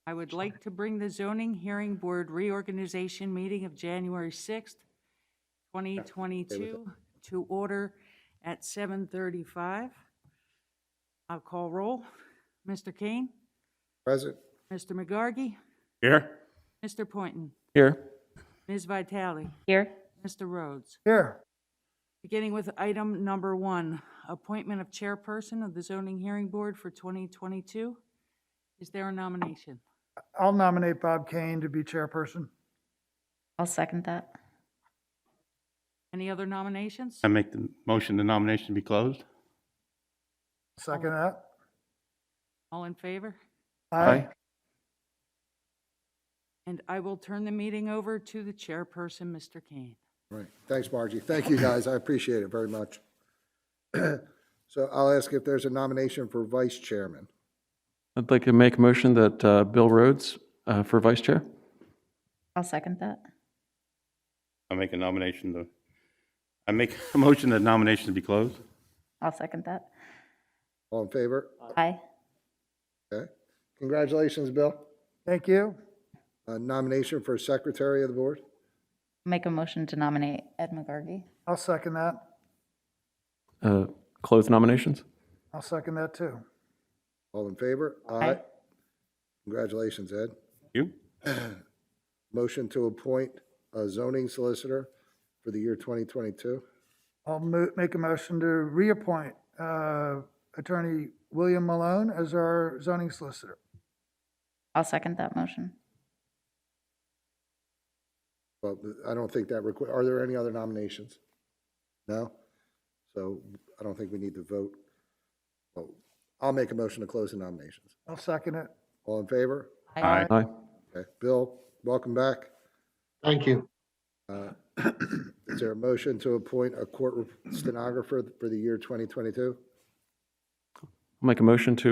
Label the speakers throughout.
Speaker 1: I would like to bring the zoning hearing board reorganization meeting of January 6th, 2022 to order at 7:35. I'll call roll. Mr. Kane?
Speaker 2: Present.
Speaker 1: Mr. McGargy?
Speaker 3: Here.
Speaker 1: Mr. Poynton?
Speaker 3: Here.
Speaker 1: Ms. Vitale?
Speaker 4: Here.
Speaker 1: Mr. Rhodes?
Speaker 2: Here.
Speaker 1: Beginning with item number 1, appointment of chairperson of the zoning hearing board for 2022. Is there a nomination?
Speaker 5: I'll nominate Bob Kane to be chairperson.
Speaker 4: I'll second that.
Speaker 1: Any other nominations?
Speaker 3: I make the motion the nomination be closed.
Speaker 5: Second that.
Speaker 1: All in favor?
Speaker 5: Aye.
Speaker 1: And I will turn the meeting over to the chairperson, Mr. Kane.
Speaker 2: Right. Thanks, Margie. Thank you, guys. I appreciate it very much. So I'll ask if there's a nomination for vice chairman.
Speaker 6: I'd like to make a motion that Bill Rhodes for vice chair.
Speaker 4: I'll second that.
Speaker 3: I make a nomination I make a motion that nomination be closed.
Speaker 4: I'll second that.
Speaker 2: All in favor?
Speaker 4: Aye.
Speaker 2: Okay. Congratulations, Bill.
Speaker 5: Thank you.
Speaker 2: Nomination for secretary of the board.
Speaker 4: Make a motion to nominate Ed McGargy.
Speaker 5: I'll second that.
Speaker 6: Close nominations.
Speaker 5: I'll second that too.
Speaker 2: All in favor?
Speaker 4: Aye.
Speaker 2: Congratulations, Ed.
Speaker 3: You?
Speaker 2: Motion to appoint a zoning solicitor for the year 2022.
Speaker 5: I'll make a motion to reappoint Attorney William Malone as our zoning solicitor.
Speaker 4: I'll second that motion.
Speaker 2: Well, I don't think that are there any other nominations? No? So I don't think we need to vote. Well, I'll make a motion to close the nominations.
Speaker 5: I'll second it.
Speaker 2: All in favor?
Speaker 3: Aye.
Speaker 6: Aye.
Speaker 2: Okay. Bill, welcome back.
Speaker 7: Thank you.
Speaker 2: Is there a motion to appoint a court stenographer for the year 2022?
Speaker 6: I'll make a motion to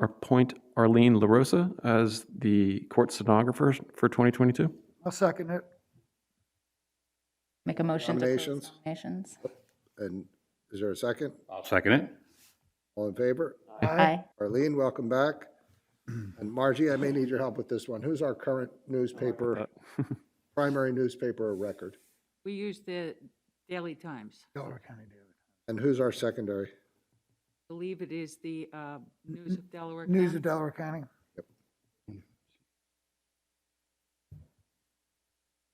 Speaker 6: appoint Arlene LaRosa as the court stenographer for 2022.
Speaker 5: I'll second it.
Speaker 4: Make a motion to close
Speaker 2: Nominations?
Speaker 4: nominations.
Speaker 2: And is there a second?
Speaker 3: I'll second it.
Speaker 2: All in favor?
Speaker 4: Aye.
Speaker 2: Arlene, welcome back. And Margie, I may need your help with this one. Who's our current newspaper, primary newspaper of record?
Speaker 1: We use the Daily Times.
Speaker 5: Delaware County Daily.
Speaker 2: And who's our secondary?
Speaker 1: I believe it is the News of Delaware
Speaker 5: News
Speaker 1: County.
Speaker 5: of Delaware County.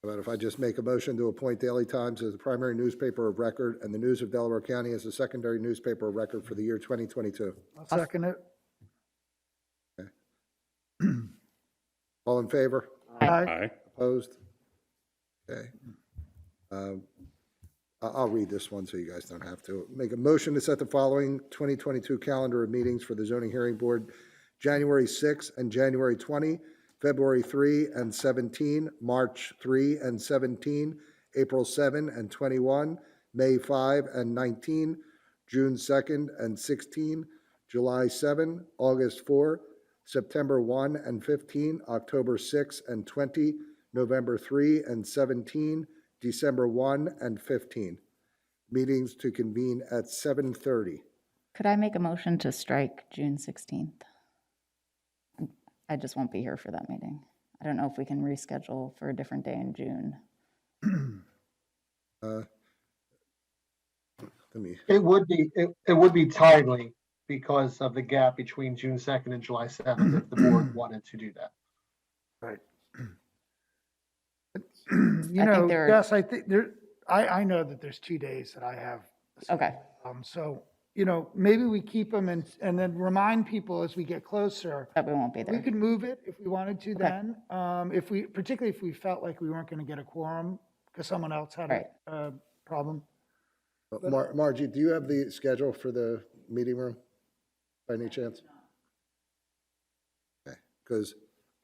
Speaker 2: How about if I just make a motion to appoint Daily Times as the primary newspaper of record and the News of Delaware County as the secondary newspaper of record for the year 2022?
Speaker 5: I'll second it.
Speaker 2: All in favor?
Speaker 5: Aye.
Speaker 3: Aye.
Speaker 2: Opposed? Okay. I'll read this one so you guys don't have to. Make a motion to set the following 2022 calendar of meetings for the zoning hearing board: January 6 and January 20, February 3 and 17, March 3 and 17, April 7 and 21, May 5 and 19, June 2nd and 16, July 7, August 4, September 1 and 15, October 6 and 20, November 3 and 17, December 1 and 15. Meetings to convene at 7:30.
Speaker 4: Could I make a motion to strike June 16th? I just won't be here for that meeting. I don't know if we can reschedule for a different day in June.
Speaker 2: Let me,
Speaker 7: It would be timely because of the gap between June 2nd and July 7th if the board wanted to do that.
Speaker 5: Right.
Speaker 4: I think there are-
Speaker 5: Yes, I think I know that there's 2 days that I have.
Speaker 4: Okay.
Speaker 5: So, maybe we keep them and then remind people as we get closer.
Speaker 4: But we won't be
Speaker 5: We
Speaker 4: there.
Speaker 5: could move it if we wanted to
Speaker 4: Okay.
Speaker 5: then, particularly if we felt like we weren't going to get a quorum because someone else had
Speaker 4: Right.
Speaker 5: a problem.
Speaker 2: Margie, do you have the schedule for the meeting room by any chance? Okay, because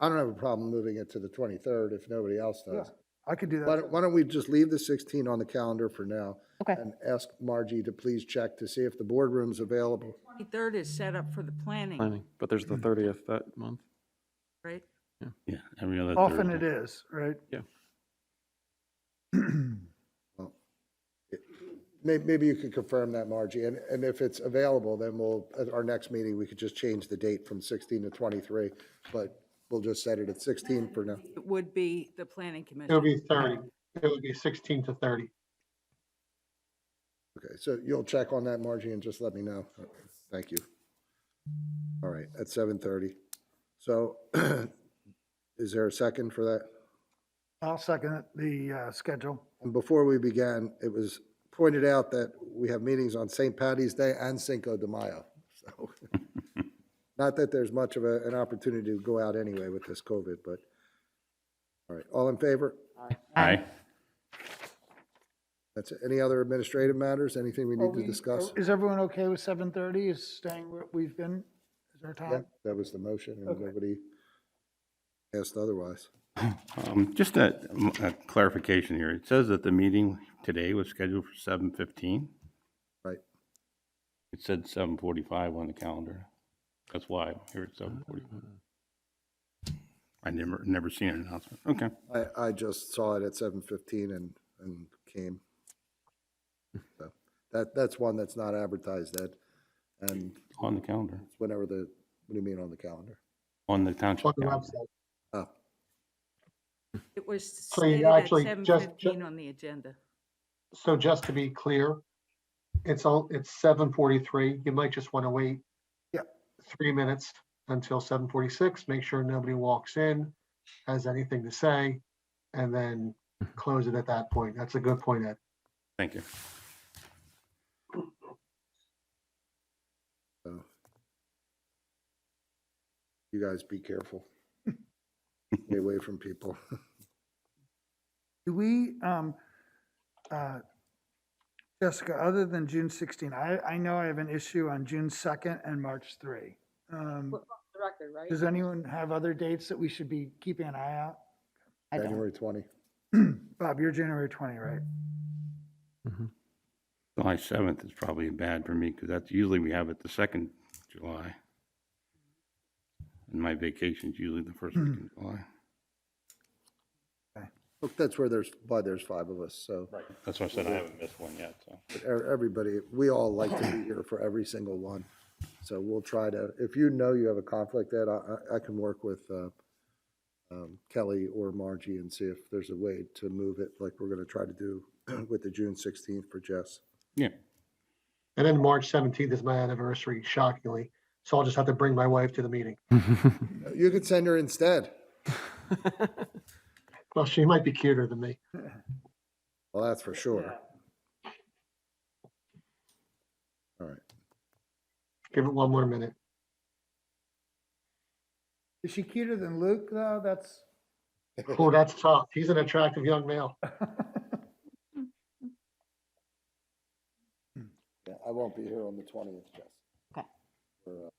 Speaker 2: I don't have a problem moving it to the 23rd if nobody else does.
Speaker 5: I could do
Speaker 2: Why
Speaker 5: that.
Speaker 2: don't we just leave the 16 on the calendar for now?
Speaker 4: Okay.
Speaker 2: And ask Margie to please check to see if the boardroom's available.
Speaker 1: 23rd is set up for the planning,
Speaker 6: Planning, but there's the 30th that month.
Speaker 1: right?
Speaker 3: Yeah, every other
Speaker 5: Often
Speaker 3: Thursday.
Speaker 5: it is, right?
Speaker 6: Yeah.
Speaker 2: Well, maybe you could confirm that, Margie, and if it's available, then at our next meeting, we could just change the date from 16 to 23. But we'll just set it at 16 for now.
Speaker 1: It would be the planning commission.
Speaker 7: It'll be 30. It would be 16 to 30.
Speaker 2: Okay, so you'll check on that, Margie, and just let me know. Thank you. All right, at 7:30. So is there a second for that?
Speaker 5: I'll second the schedule.
Speaker 2: And before we began, it was pointed out that we have meetings on St. Patty's Day and Cinco de Mayo. So not that there's much of an opportunity to go out anyway with this COVID, but, all right, all in favor?
Speaker 3: Aye.
Speaker 2: That's it. Any other administrative matters? Anything we need to discuss?
Speaker 5: Is everyone okay with 7:30? Is staying where we've been? Is our
Speaker 2: Yeah,
Speaker 5: time?
Speaker 2: that was the motion, and
Speaker 5: Okay.
Speaker 2: nobody asked otherwise.
Speaker 3: Just a clarification here. It says that the meeting today was scheduled for 7:15.
Speaker 2: Right.
Speaker 3: It said 7:45 on the calendar. That's why I'm here at 7:45. I never seen an announcement. Okay.
Speaker 2: I just saw it at 7:15 and came. So that's one that's not advertised, Ed. And
Speaker 3: On the calendar.
Speaker 2: it's whenever what do you mean on the calendar?
Speaker 3: On the township
Speaker 7: On the
Speaker 3: calendar.
Speaker 7: website.
Speaker 2: Oh,
Speaker 1: It was
Speaker 7: So you
Speaker 1: stated at
Speaker 7: actually just-
Speaker 1: 7:15 on the agenda.
Speaker 7: So just to be clear, it's 7:43. You might just want to wait.
Speaker 5: Yeah.
Speaker 7: 3 minutes until 7:46. Make sure nobody walks in, has anything to say, and then close it at that point. That's a good point, Ed.
Speaker 3: Thank you.
Speaker 2: so. You guys be careful. Stay away from people.
Speaker 5: Do we, Jessica, other than June 16, I know I have an issue on June 2nd and March 3.
Speaker 1: The record, right?
Speaker 5: Does anyone have other dates that we should be keeping an eye out?
Speaker 4: I don't.
Speaker 2: January 20.
Speaker 5: Bob, you're January 20, right?
Speaker 3: July 7th is probably bad for me because that's usually we have it the 2nd July. And my vacation's usually the first week in July.
Speaker 2: Look, that's where there's 5 of us, so
Speaker 3: That's why I said I haven't missed one yet, so.
Speaker 2: everybody, we all like to be here for every single one. So we'll try to, if you know you have a conflict, Ed, I can work with Kelly or Margie and see if there's a way to move it like we're going to try to do with the June 16th for Jess.
Speaker 3: Yeah.
Speaker 7: And then March 17th is my anniversary, shockingly. So I'll just have to bring my wife to the meeting.
Speaker 2: You could send her instead.
Speaker 7: Well, she might be cuter than me.
Speaker 2: Well, that's for sure. All right.
Speaker 7: Give it one more minute.
Speaker 5: Is she cuter than Luke, though? That's,
Speaker 7: Oh, that's tough. He's an attractive young male.
Speaker 2: Yeah, I won't be here on the 20th, Jess.
Speaker 4: Okay.
Speaker 2: We're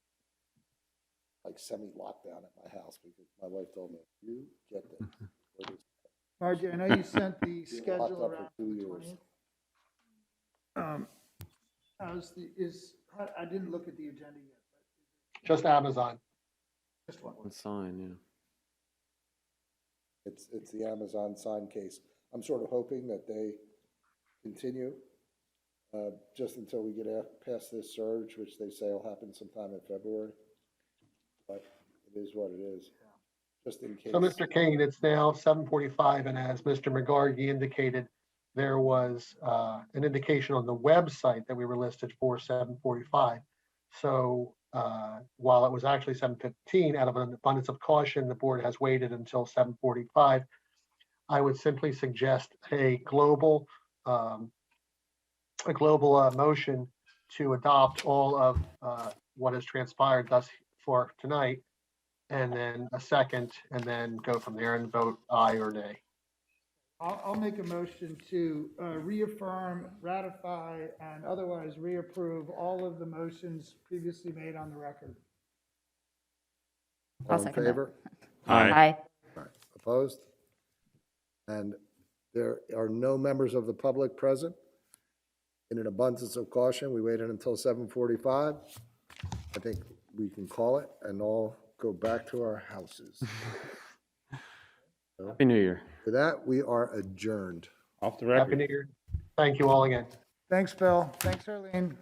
Speaker 2: like semi-lockdown at my house because my wife told me, you get this. We're just
Speaker 5: Margie, I know you sent the
Speaker 2: locked
Speaker 5: schedule
Speaker 2: up for
Speaker 5: around
Speaker 2: 2
Speaker 5: the
Speaker 2: years.
Speaker 5: 20th. I didn't look at the agenda yet,
Speaker 7: Just Amazon.
Speaker 5: but just one.
Speaker 6: One sign, yeah.
Speaker 2: It's the Amazon sign case. I'm sort of hoping that they continue just until we get past this surge, which they say will happen sometime in February. But it is what it is, just in case.
Speaker 7: So, Mr. Kane, it's now 7:45, and as Mr. McGargy indicated, there was an indication on the website that we were listed for 7:45. So while it was actually 7:15, out of an abundance of caution, the board has waited until 7:45. I would simply suggest a global motion to adopt all of what has transpired thus for tonight, and then a second, and then go from there and vote aye or nay.
Speaker 5: I'll make a motion to reaffirm, ratify, and otherwise reapprove all of the motions previously made on the record.
Speaker 4: I'll
Speaker 2: All in
Speaker 4: second that.
Speaker 2: favor?
Speaker 4: Aye.
Speaker 2: All right, opposed? And there are no members of the public present. In an abundance of caution, we waited until 7:45. I think we can call it and all go back to our houses.
Speaker 6: Happy New Year.
Speaker 2: With that, we are adjourned.
Speaker 3: Off the
Speaker 7: Happy
Speaker 3: record.
Speaker 7: New Year. Thank you all again.
Speaker 5: Thanks, Bill. Thanks, Arlene.